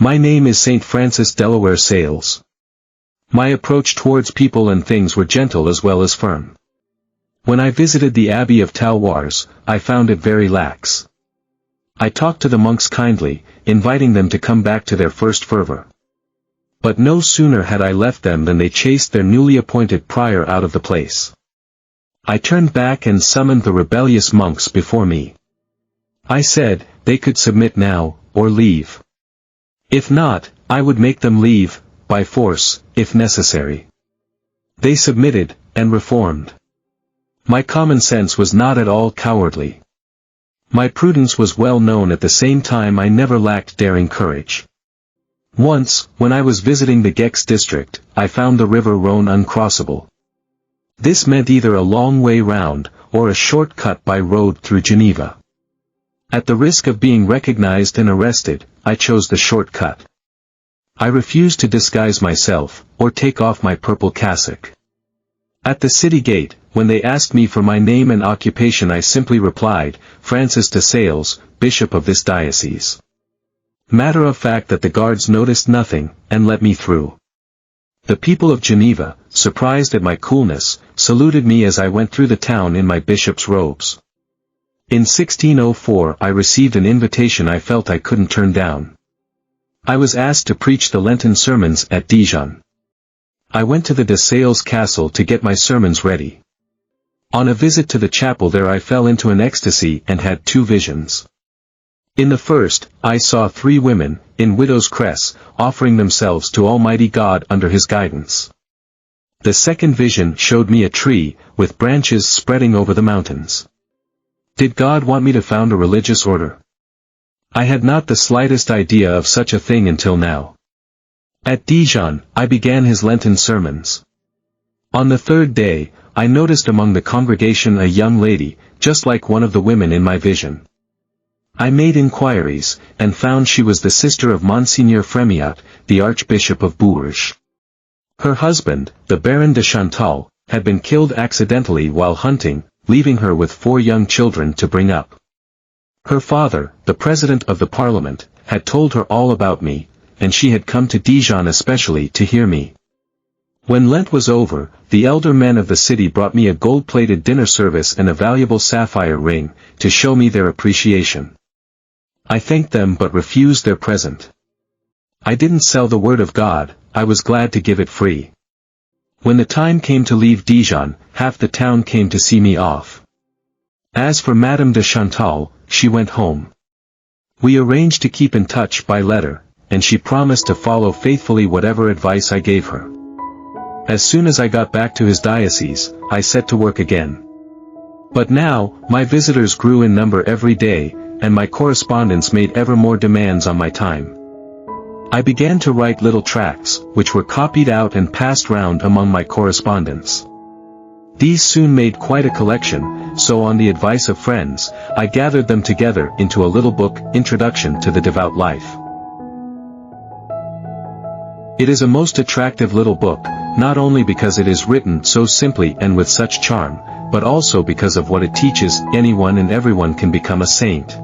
My name is St. Francis Delaware Sales. My approach towards people and things were gentle as well as firm. When I visited the Abbey of Talwars, I found it very lax. I talked to the monks kindly, inviting them to come back to their first fervor. But no sooner had I left them than they chased their newly appointed prior out of the place. I turned back and summoned the rebellious monks before me. I said, they could submit now, or leave. If not, I would make them leave, by force, if necessary. They submitted, and reformed. My common sense was not at all cowardly. My prudence was well known. At the same time I never lacked daring courage. Once, when I was visiting the Gex district, I found the river Rhone uncrossable. This meant either a long way round, or a short cut by road through Geneva. At the risk of being recognized and arrested, I chose the short cut. I refused to disguise myself, or take off my purple cassock. At the city gate, when they asked me for my name and occupation, I simply replied, Francis de Sales, Bishop of this diocese. Matter of fact that the guards noticed nothing, and let me through. The people of Geneva, surprised at my coolness, saluted me as I went through the town in my bishop's robes. In 1604 I received an invitation I felt I couldn't turn down. I was asked to preach the Lenten sermons at Dijon. I went to the de Sales castle to get my sermons ready. On a visit to the chapel there I fell into an ecstasy and had two visions. In the first, I saw three women, in widow's cress, offering themselves to Almighty God under His guidance. The second vision showed me a tree, with branches spreading over the mountains. Did God want me to found a religious order? I had not the slightest idea of such a thing until now. At Dijon, I began His Lenten sermons. On the third day, I noticed among the congregation a young lady, just like one of the women in my vision. I made inquiries, and found she was the sister of Monseigneur Fremiot, the Archbishop of Bourges. Her husband, the Baron de Chantal, had been killed accidentally while hunting, leaving her with 4 young children to bring up. Her father, the President of the Parliament, had told her all about me, and she had come to Dijon especially to hear me. When Lent was over, the elder men of the city brought me a gold-plated dinner service and a valuable sapphire ring, to show me their appreciation. I thanked them but refused their present. I didn't sell the word of God, I was glad to give it free. When the time came to leave Dijon, half the town came to see me off. As for Madame de Chantal, she went home. We arranged to keep in touch by letter, and she promised to follow faithfully whatever advice I gave her. As soon as I got back to his diocese, I set to work again. But now, my visitors grew in number every day, and my correspondence made ever more demands on my time. I began to write little tracts, which were copied out and passed round among my correspondents. These soon made quite a collection, so on the advice of friends, I gathered them together into a little book, Introduction to the Devout Life. It is a most attractive little book, not only because it is written so simply and with such charm, but also because of what it teaches. Anyone and everyone can become a saint.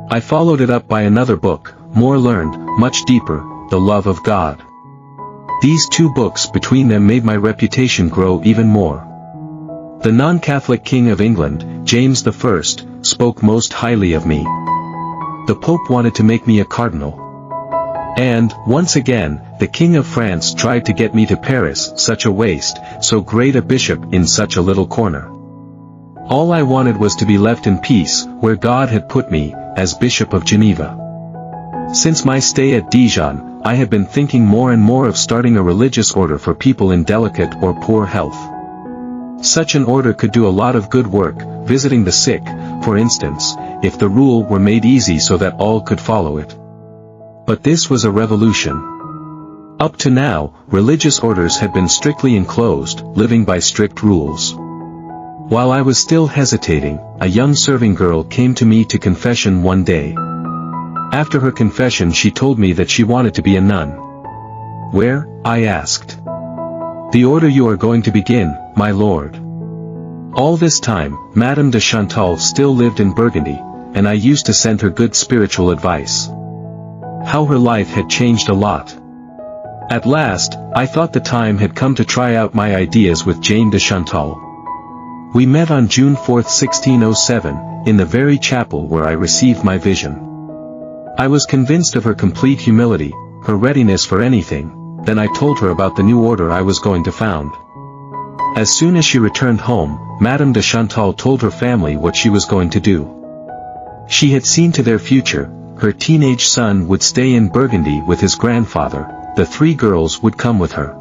I followed it up by another book, more learned, much deeper, The Love of God. These two books between them made my reputation grow even more. The non-Catholic King of England, James I, spoke most highly of me. The Pope wanted to make me a cardinal. And, once again, the King of France tried to get me to Paris. Such a waste, so great a bishop in such a little corner. All I wanted was to be left in peace, where God had put me, as Bishop of Geneva. Since my stay at Dijon, I have been thinking more and more of starting a religious order for people in delicate or poor health. Such an order could do a lot of good work, visiting the sick, for instance, if the rule were made easy so that all could follow it. But this was a revolution. Up to now, religious orders had been strictly enclosed, living by strict rules. While I was still hesitating, a young serving girl came to me to confession one day. After her confession she told me that she wanted to be a nun. Where? I asked. The order you are going to begin, my lord. All this time, Madame de Chantal still lived in Burgundy, and I used to send her good spiritual advice. how her life had changed a lot. At last, I thought the time had come to try out my ideas with Jane de Chantal. We met on June 4, 1607, in the very chapel where I received my vision. I was convinced of her complete humility, her readiness for anything. Then I told her about the new order I was going to found. As soon as she returned home, Madame de Chantal told her family what she was going to do. She had seen to their future. Her teenage son would stay in Burgundy with his grandfather, the 3 girls would come with her.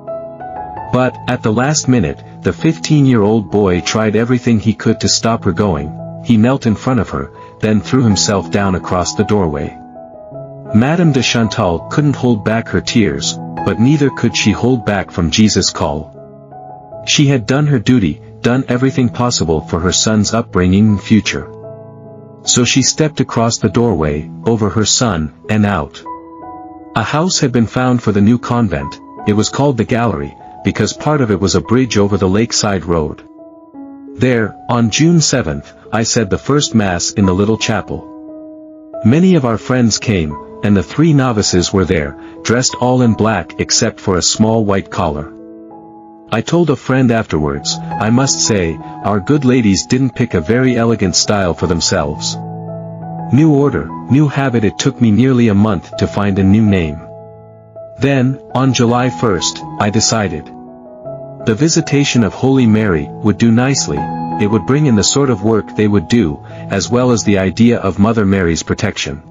But, at the last minute, the 15-year-old boy tried everything he could to stop her going. He knelt in front of her, then threw himself down across the doorway. Madame de Chantal couldn't hold back her tears, but neither could she hold back from Jesus' call. She had done her duty, done everything possible for her son's upbringing and future. So she stepped across the doorway, over her son, and out. A house had been found for the new convent. It was called the Gallery, because part of it was a bridge over the lakeside road. There, on June 7th, I said the first Mass in the little chapel. Many of our friends came, and the 3 novices were there, dressed all in black except for a small white collar. I told a friend afterwards, I must say, our good ladies didn't pick a very elegant style for themselves. New order, new habit. It took me nearly a month to find a new name. Then, on July 1st, I decided. The Visitation of Holy Mary would do nicely. It would bring in the sort of work they would do, as well as the idea of Mother Mary's protection.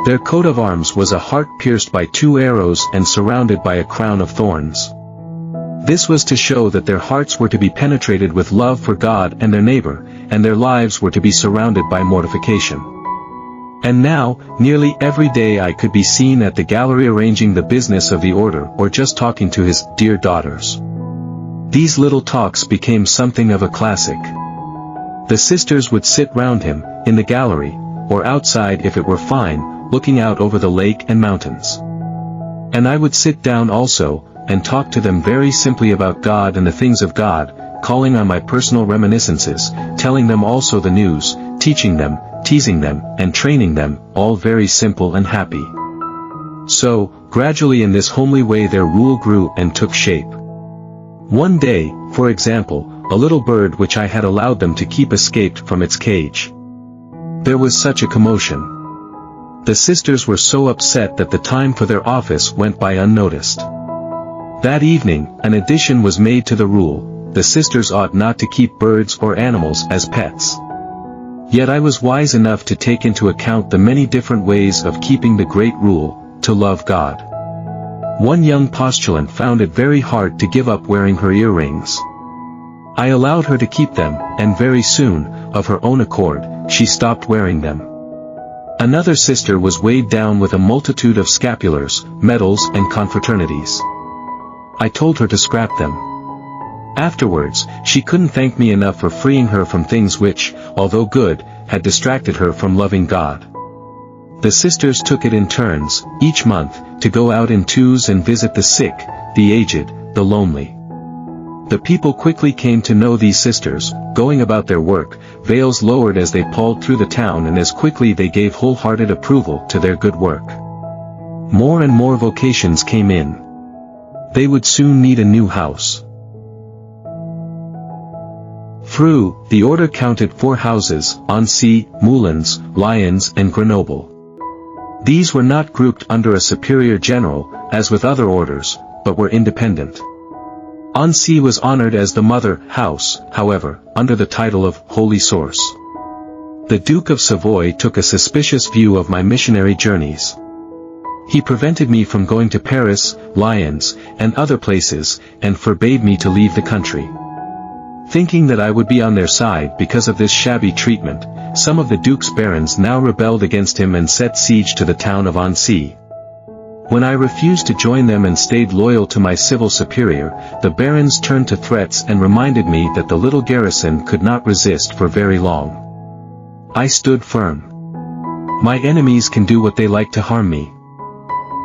Their coat of arms was a heart pierced by 2 arrows and surrounded by a crown of thorns. This was to show that their hearts were to be penetrated with love for God and their neighbor, and their lives were to be surrounded by mortification. And now, nearly every day I could be seen at the gallery arranging the business of the order or just talking to his dear daughters. These little talks became something of a classic. The sisters would sit round him, in the gallery, or outside if it were fine, looking out over the lake and mountains. And I would sit down also, and talk to them very simply about God and the things of God, calling on my personal reminiscences, telling them also the news, teaching them, teasing them, and training them, all very simple and happy. So, gradually in this homely way their rule grew and took shape. One day, for example, a little bird which I had allowed them to keep escaped from its cage. There was such a commotion. The sisters were so upset that the time for their office went by unnoticed. That evening, an addition was made to the rule: the sisters ought not to keep birds or animals as pets. Yet I was wise enough to take into account the many different ways of keeping the great rule, to love God. One young postulant found it very hard to give up wearing her earrings. I allowed her to keep them, and very soon, of her own accord, she stopped wearing them. Another sister was weighed down with a multitude of scapulars, medals and confraternities. I told her to scrap them. Afterwards, she couldn't thank me enough for freeing her from things which, although good, had distracted her from loving God. The sisters took it in turns, each month, to go out in twos and visit the sick, the aged, the lonely. The people quickly came to know these sisters, going about their work, veils lowered as they pawed through the town, and as quickly they gave wholehearted approval to their good work. More and more vocations came in. They would soon need a new house. Through the order counted 4 houses: Annecy, Moulins, Lyons and Grenoble. These were not grouped under a superior general, as with other orders, but were independent. Annecy was honored as the mother house, however, under the title of Holy Source. The Duke of Savoy took a suspicious view of my missionary journeys. He prevented me from going to Paris, Lyons, and other places, and forbade me to leave the country. Thinking that I would be on their side because of this shabby treatment, some of the Duke's barons now rebelled against him and set siege to the town of Annecy. When I refused to join them and stayed loyal to my civil superior, the barons turned to threats and reminded me that the little garrison could not resist for very long. I stood firm. My enemies can do what they like to harm me.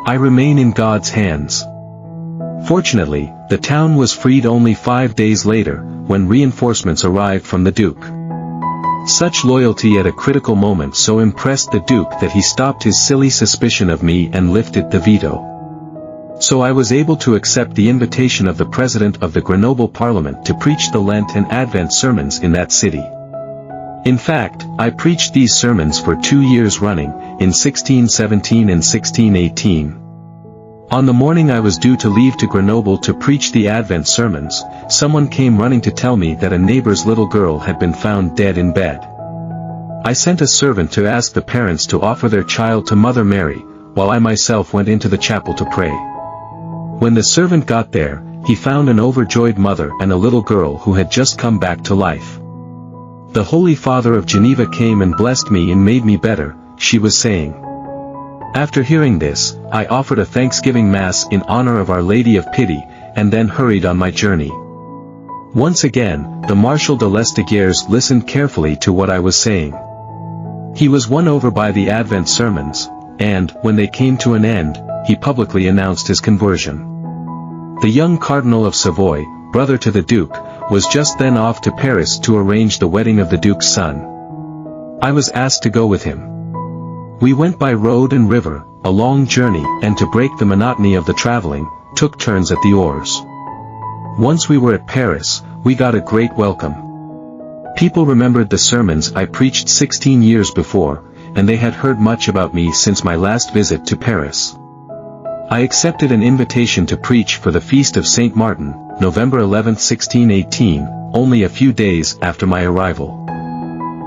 I remain in God's hands. Fortunately, the town was freed only 5 days later, when reinforcements arrived from the Duke. Such loyalty at a critical moment so impressed the Duke that he stopped his silly suspicion of me and lifted the veto. So I was able to accept the invitation of the President of the Grenoble Parliament to preach the Lent and Advent sermons in that city. In fact, I preached these sermons for 2 years running, in 1617 and 1618. On the morning I was due to leave to Grenoble to preach the Advent sermons, someone came running to tell me that a neighbor's little girl had been found dead in bed. I sent a servant to ask the parents to offer their child to Mother Mary, while I myself went into the chapel to pray. When the servant got there, he found an overjoyed mother and a little girl who had just come back to life. "The Holy Father of Geneva came and blessed me and made me better," she was saying. After hearing this, I offered a Thanksgiving Mass in honor of Our Lady of Pity, and then hurried on my journey. Once again, the Marshal de Lesdiguières listened carefully to what I was saying. He was won over by the Advent sermons, and, when they came to an end, he publicly announced his conversion. The young Cardinal of Savoy, brother to the Duke, was just then off to Paris to arrange the wedding of the Duke's son. I was asked to go with him. We went by road and river, a long journey, and to break the monotony of the traveling, took turns at the oars. Once we were at Paris, we got a great welcome. People remembered the sermons I preached 16 years before, and they had heard much about me since my last visit to Paris. I accepted an invitation to preach for the feast of St. Martin, November 11, 1618, only a few days after my arrival.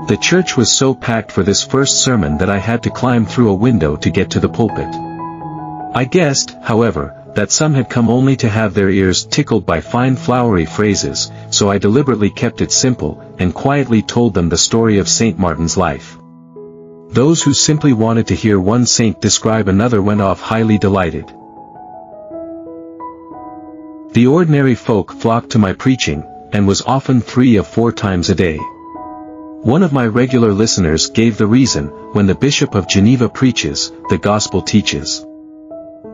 The church was so packed for this first sermon that I had to climb through a window to get to the pulpit. I guessed, however, that some had come only to have their ears tickled by fine flowery phrases, so I deliberately kept it simple, and quietly told them the story of St. Martin's life. Those who simply wanted to hear one saint describe another went off highly delighted. The ordinary folk flocked to my preaching, and was often 3 or 4 times a day. One of my regular listeners gave the reason: when the Bishop of Geneva preaches, the Gospel teaches.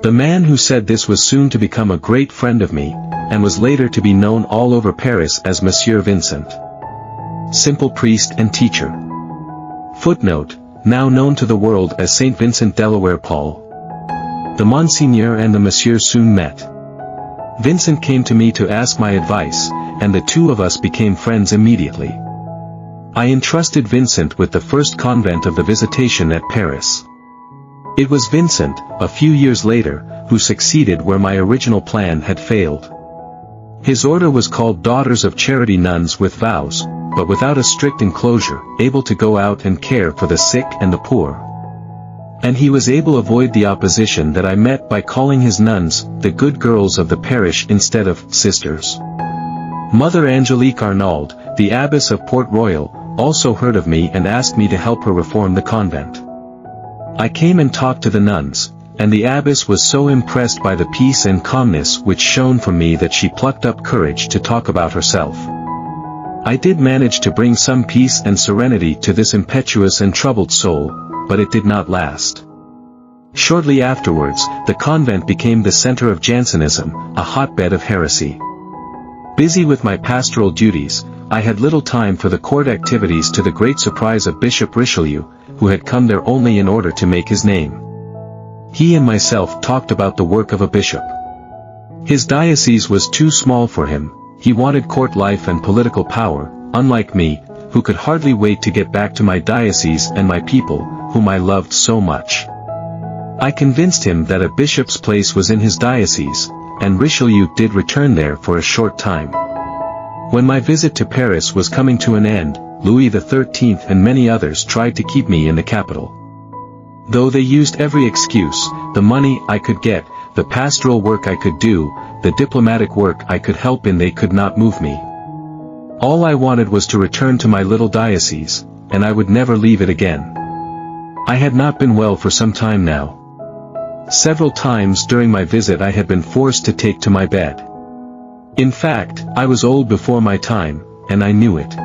The man who said this was soon to become a great friend of me, and was later to be known all over Paris as Monsieur Vincent. Simple priest and teacher. Footnote: now known to the world as St. Vincent Delaware Paul. The Monseigneur and the Monsieur soon met. Vincent came to me to ask my advice, and the two of us became friends immediately. I entrusted Vincent with the first convent of the Visitation at Paris. It was Vincent, a few years later, who succeeded where my original plan had failed. His order was called Daughters of Charity Nuns with vows, but without a strict enclosure, able to go out and care for the sick and the poor. And he was able to avoid the opposition that I met by calling his nuns the good girls of the parish instead of sisters. Mother Angelique Arnauld, the abbess of Port Royal, also heard of me and asked me to help her reform the convent. I came and talked to the nuns, and the abbess was so impressed by the peace and calmness which shone from me that she plucked up courage to talk about herself. I did manage to bring some peace and serenity to this impetuous and troubled soul, but it did not last. Shortly afterwards, the convent became the center of Jansenism, a hotbed of heresy. Busy with my pastoral duties, I had little time for the court activities, to the great surprise of Bishop Richelieu, who had come there only in order to make his name. He and myself talked about the work of a bishop. His diocese was too small for him. He wanted court life and political power, unlike me, who could hardly wait to get back to my diocese and my people, whom I loved so much. I convinced him that a bishop's place was in his diocese, and Richelieu did return there for a short time. When my visit to Paris was coming to an end, Louis XIII and many others tried to keep me in the capital. Though they used every excuse, the money I could get, the pastoral work I could do, the diplomatic work I could help in, they could not move me. All I wanted was to return to my little diocese, and I would never leave it again. I had not been well for some time now. Several times during my visit I had been forced to take to my bed. In fact, I was old before my time, and I knew it.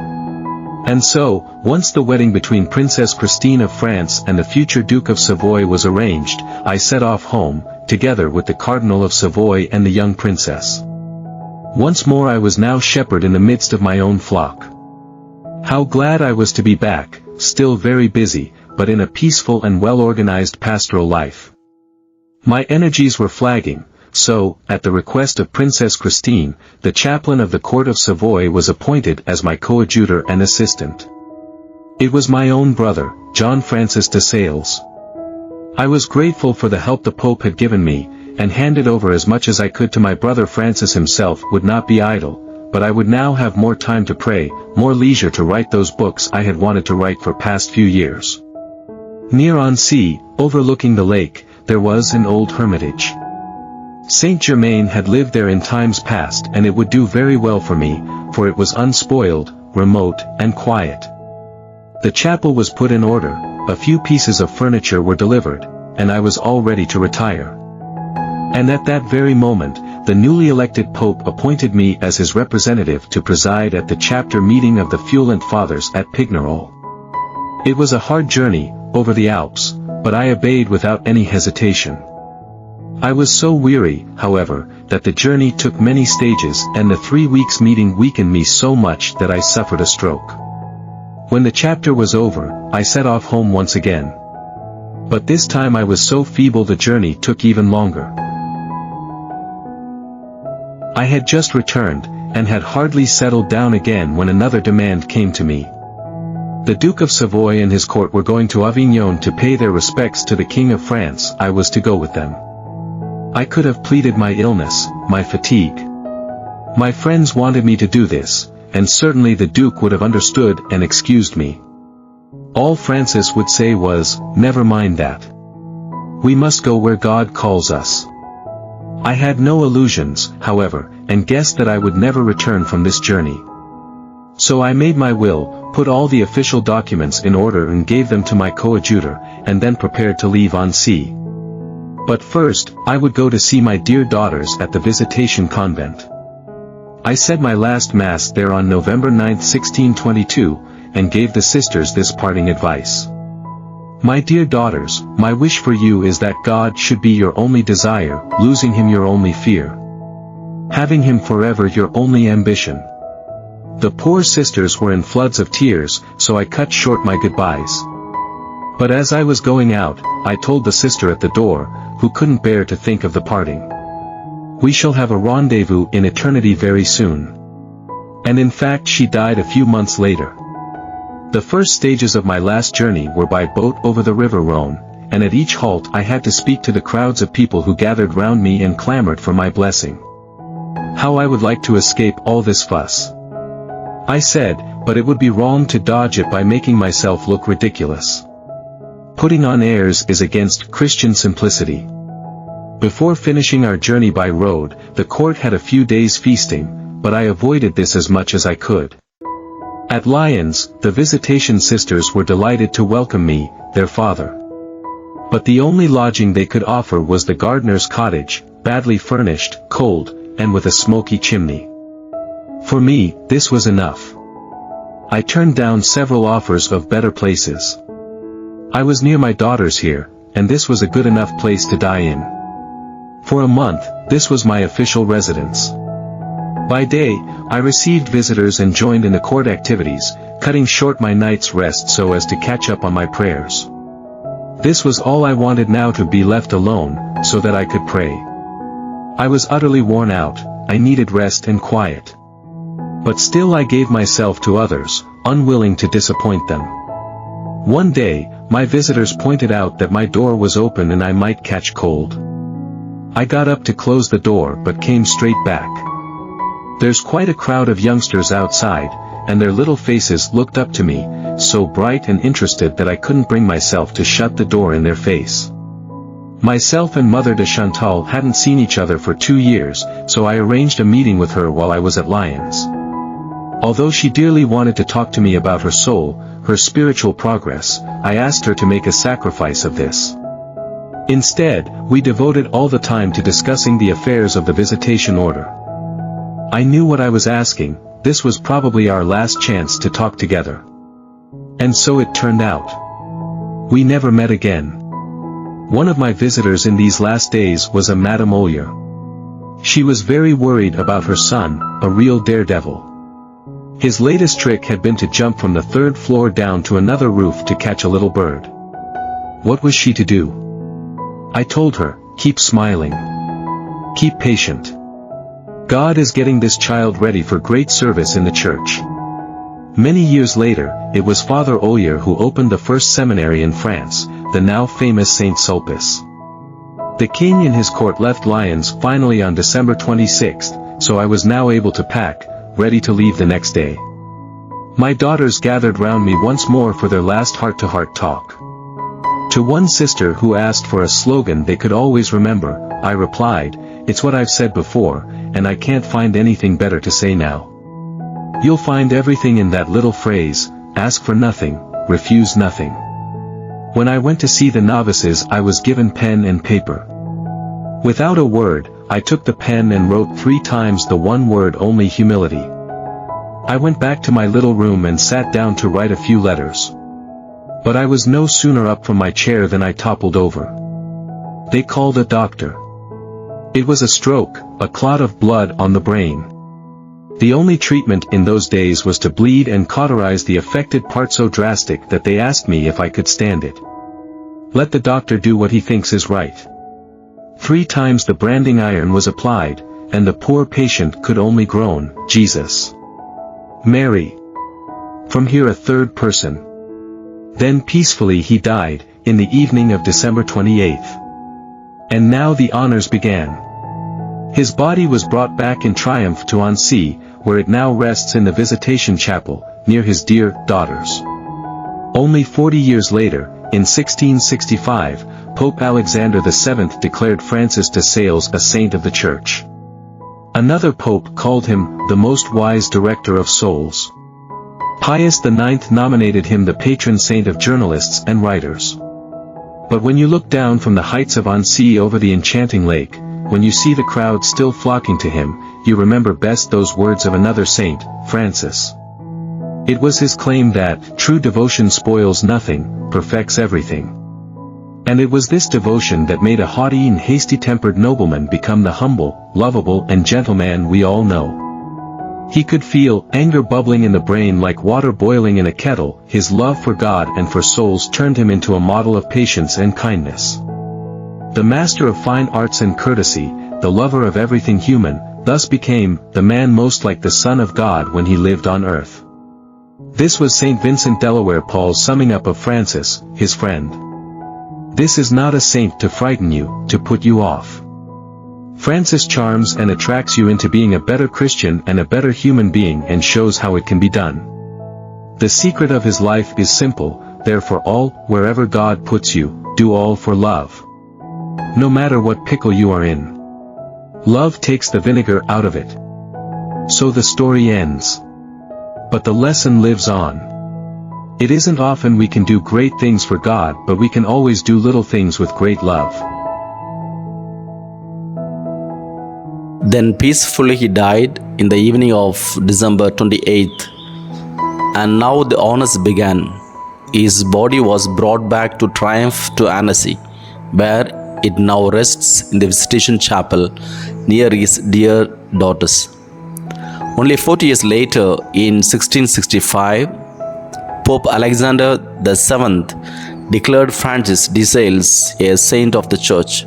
And so, once the wedding between Princess Christine of France and the future Duke of Savoy was arranged, I set off home, together with the Cardinal of Savoy and the young princess. Once more I was now shepherd in the midst of my own flock. How glad I was to be back, still very busy, but in a peaceful and well-organized pastoral life. My energies were flagging, so, at the request of Princess Christine, the chaplain of the court of Savoy was appointed as my coadjutor and assistant. It was my own brother, John Francis de Sales. I was grateful for the help the Pope had given me, and handed over as much as I could to my brother Francis himself would not be idle, but I would now have more time to pray, more leisure to write those books I had wanted to write for past few years. Near Annecy, overlooking the lake, there was an old hermitage. Saint Germain had lived there in times past, and it would do very well for me, for it was unspoiled, remote, and quiet. The chapel was put in order, a few pieces of furniture were delivered, and I was all ready to retire. And at that very moment, the newly elected Pope appointed me as his representative to preside at the chapter meeting of the Feuilant Fathers at Pignerol. It was a hard journey, over the Alps, but I obeyed without any hesitation. I was so weary, however, that the journey took many stages, and the 3 weeks meeting weakened me so much that I suffered a stroke. When the chapter was over, I set off home once again. But this time I was so feeble the journey took even longer. I had just returned, and had hardly settled down again when another demand came to me. The Duke of Savoy and his court were going to Avignon to pay their respects to the King of France. I was to go with them. I could have pleaded my illness, my fatigue. My friends wanted me to do this, and certainly the Duke would have understood and excused me. All Francis would say was, "Never mind that. We must go where God calls us." I had no illusions, however, and guessed that I would never return from this journey. So I made my will, put all the official documents in order and gave them to my coadjutor, and then prepared to leave Annecy. But first, I would go to see my dear daughters at the Visitation Convent. I said my last Mass there on November 9, 1622, and gave the sisters this parting advice. My dear daughters, my wish for you is that God should be your only desire, losing him your only fear. Having him forever your only ambition. The poor sisters were in floods of tears, so I cut short my goodbyes. But as I was going out, I told the sister at the door, who couldn't bear to think of the parting. We shall have a rendezvous in eternity very soon. And in fact she died a few months later. The first stages of my last journey were by boat over the river Rhone, and at each halt I had to speak to the crowds of people who gathered round me and clamored for my blessing. How I would like to escape all this fuss. I said, but it would be wrong to dodge it by making myself look ridiculous. Putting on airs is against Christian simplicity. Before finishing our journey by road, the court had a few days feasting, but I avoided this as much as I could. At Lyons, the Visitation Sisters were delighted to welcome me, their father. But the only lodging they could offer was the gardener's cottage, badly furnished, cold, and with a smoky chimney. For me, this was enough. I turned down several offers of better places. I was near my daughters here, and this was a good enough place to die in. For a month, this was my official residence. By day, I received visitors and joined in the court activities, cutting short my night's rest so as to catch up on my prayers. This was all I wanted now, to be left alone, so that I could pray. I was utterly worn out, I needed rest and quiet. But still I gave myself to others, unwilling to disappoint them. One day, my visitors pointed out that my door was open and I might catch cold. I got up to close the door but came straight back. There's quite a crowd of youngsters outside, and their little faces looked up to me, so bright and interested that I couldn't bring myself to shut the door in their face. Myself and Mother de Chantal hadn't seen each other for 2 years, so I arranged a meeting with her while I was at Lyons. Although she dearly wanted to talk to me about her soul, her spiritual progress, I asked her to make a sacrifice of this. Instead, we devoted all the time to discussing the affairs of the Visitation Order. I knew what I was asking, this was probably our last chance to talk together. And so it turned out. We never met again. One of my visitors in these last days was a Madame Ollier. She was very worried about her son, a real daredevil. His latest trick had been to jump from the third floor down to another roof to catch a little bird. What was she to do? I told her, keep smiling. Keep patient. God is getting this child ready for great service in the church. Many years later, it was Father Ollier who opened the first seminary in France, the now famous St. Sulpice. The king in his court left Lyons finally on December 26th, so I was now able to pack, ready to leave the next day. My daughters gathered round me once more for their last heart-to-heart talk. To one sister who asked for a slogan they could always remember, I replied, "It's what I've said before, and I can't find anything better to say now. You'll find everything in that little phrase, ask for nothing, refuse nothing." When I went to see the novices I was given pen and paper. Without a word, I took the pen and wrote 3 times the one word only: humility. I went back to my little room and sat down to write a few letters. But I was no sooner up from my chair than I toppled over. They called a doctor. It was a stroke, a clot of blood on the brain. The only treatment in those days was to bleed and cauterize the affected part so drastic that they asked me if I could stand it. Let the doctor do what he thinks is right. 3 times the branding iron was applied, and the poor patient could only groan, "Jesus. Mary." From here a third person. Then peacefully he died, in the evening of December 28th. And now the honors began. His body was brought back in triumph to Annecy, where it now rests in the Visitation Chapel, near his dear daughters. Only 40 years later, in 1665, Pope Alexander VII declared Francis de Sales a saint of the Church. Another pope called him the most wise director of souls. Pius IX nominated him the patron saint of journalists and writers. But when you look down from the heights of Annecy over the enchanting lake, when you see the crowd still flocking to him, you remember best those words of another saint, Francis. It was his claim that true devotion spoils nothing, perfects everything. And it was this devotion that made a haughty and hasty-tempered nobleman become the humble, lovable and gentleman we all know. He could feel anger bubbling in the brain like water boiling in a kettle. His love for God and for souls turned him into a model of patience and kindness. The master of fine arts and courtesy, the lover of everything human, thus became the man most like the Son of God when he lived on earth. This was St. Vincent Delaware Paul's summing up of Francis, his friend. This is not a saint to frighten you, to put you off. Francis charms and attracts you into being a better Christian and a better human being and shows how it can be done. The secret of his life is simple, therefore all, wherever God puts you, do all for love. No matter what pickle you are in. Love takes the vinegar out of it. So the story ends. But the lesson lives on. It isn't often we can do great things for God, but we can always do little things with great love. Then peacefully he died in the evening of December 28th. And now the honors began. His body was brought back to triumph to Annecy, where it now rests in the Visitation Chapel near his dear daughters. Only 40 years later, in 1665, Pope Alexander VII declared Francis de Sales a saint of the Church.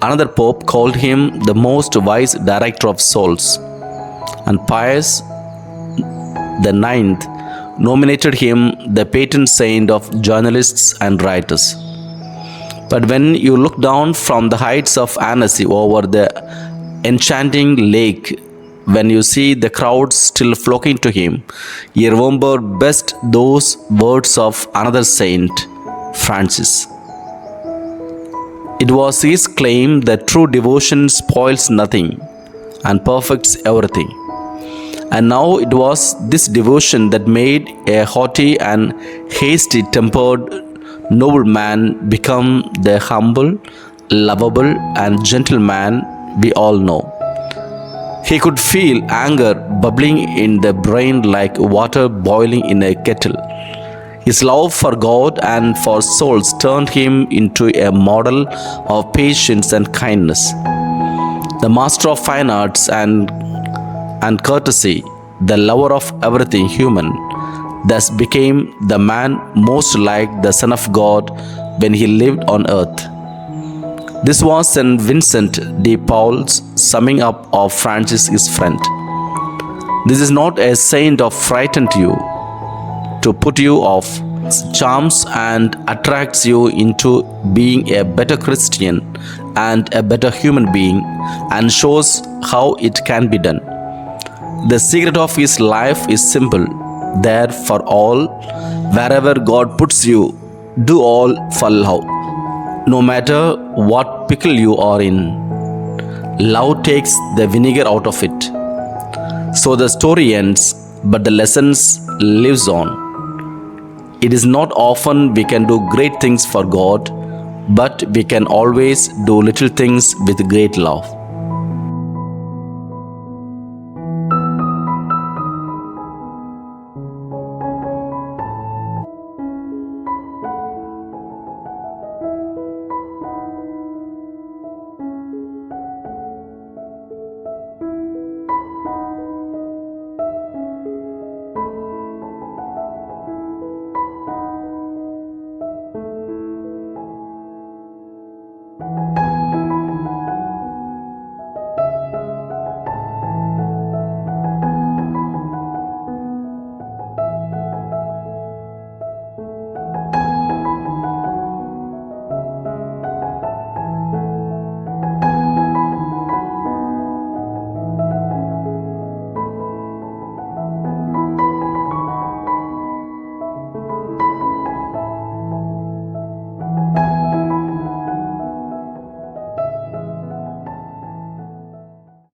Another pope called him the most wise director of souls, and Pius IX nominated him the patron saint of journalists and writers. But when you look down from the heights of Annecy over the enchanting lake, when you see the crowds still flocking to him, you remember best those words of another saint, Francis. It was his claim that true devotion spoils nothing and perfects everything. And now it was this devotion that made a haughty and hasty-tempered nobleman become the humble, lovable, and gentle man we all know. He could feel anger bubbling in the brain like water boiling in a kettle. His love for God and for souls turned him into a model of patience and kindness. The master of fine arts and courtesy, the lover of everything human, thus became the man most like the Son of God when he lived on earth. This was St. Vincent de Paul's summing up of Francis his friend. This is not a saint of frightened you, to put you off, charms and attracts you into being a better Christian and a better human being, and shows how it can be done. The secret of his life is simple: there for all, wherever God puts you, do all for love. No matter what pickle you are in, love takes the vinegar out of it. So the story ends, but the lessons lives on. It is not often we can do great things for God, but we can always do little things with great love.